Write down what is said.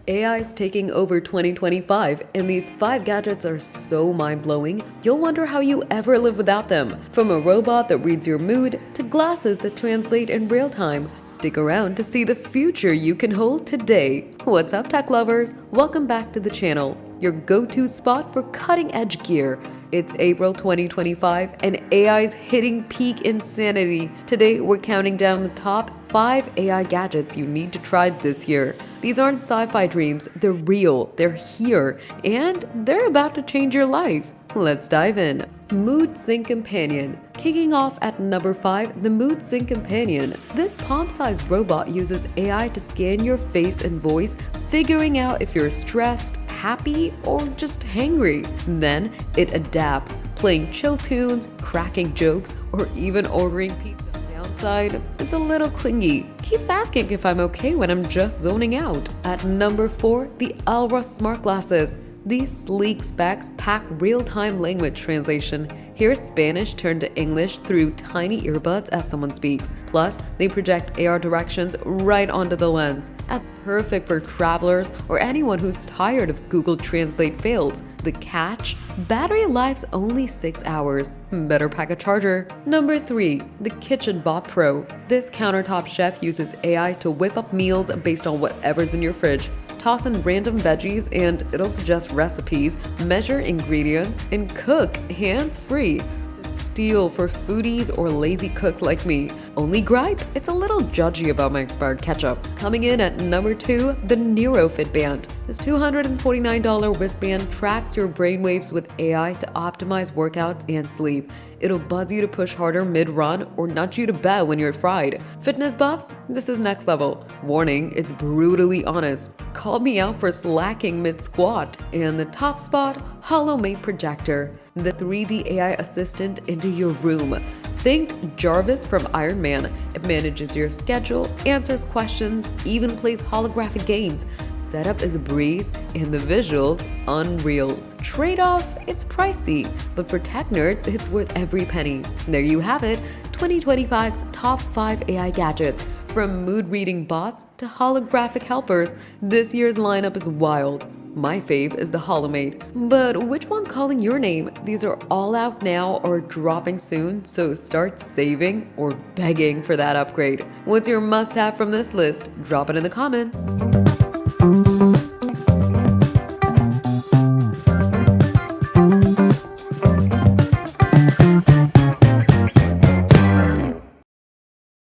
AI is taking over 2025, and these 5 gadgets are so mind-blowing, you'll wonder how you ever live without them. From a robot that reads your mood to glasses that translate in real time. Stick around to see the future you can hold today. What's up, tech lovers? Welcome back to the channel, your go-to spot for cutting-edge gear. It's April 2025 and AI's hitting peak insanity. Today, we're counting down the top 5 AI gadgets you need to try this year. These aren't sci-fi dreams, they're real, they're here, and they're about to change your life. Let's dive in. Mood Sync Companion. Kicking off at number 5, the Mood Sync Companion. This palm-sized robot uses AI to scan your face and voice, figuring out if you're stressed, happy, or just hangry. Then it adapts, playing chill tunes, cracking jokes, or even ordering pizza. Downside, it's a little clingy. Keeps asking if I'm okay when I'm just zoning out. At number 4, the Alra Smart Glasses. These sleek specs pack real-time language translation. Hear Spanish turned to English through tiny earbuds as someone speaks. Plus, they project AR directions right onto the lens. Perfect for travelers or anyone who's tired of Google Translate fails. The catch? Battery life's only 6 hours. Better pack a charger. Number 3, the Kitchen Bot Pro. This countertop chef uses AI to whip up meals based on whatever's in your fridge. Toss in random veggies and it'll suggest recipes, measure ingredients, and cook hands-free. Steal for foodies or lazy cooks like me. Only gripe, it's a little judgy about my expired ketchup. Coming in at number 2, the Neuro Fitband. This $249 wristband tracks your brainwaves with AI to optimize workouts and sleep. It'll buzz you to push harder mid-run or nudge you to bed when you're fried. Fitness buffs, this is next level. Warning, it's brutally honest. Call me out for slacking mid-squat. And the top spot, HoloMate Projector. The 3D AI assistant into your room. Think Jarvis from Iron Man. It manages your schedule, answers questions, even plays holographic games. Setup is a breeze, and the visuals, unreal. Trade-off, it's pricey, but for tech nerds, it's worth every penny. There you have it, 2025's top 5 AI gadgets. From mood-reading bots to holographic helpers, this year's lineup is wild. My fave is the HoloMate, but which one's calling your name? These are all out now or dropping soon, so start saving or begging for that upgrade. What's your must-have from this list? Drop it in the comments.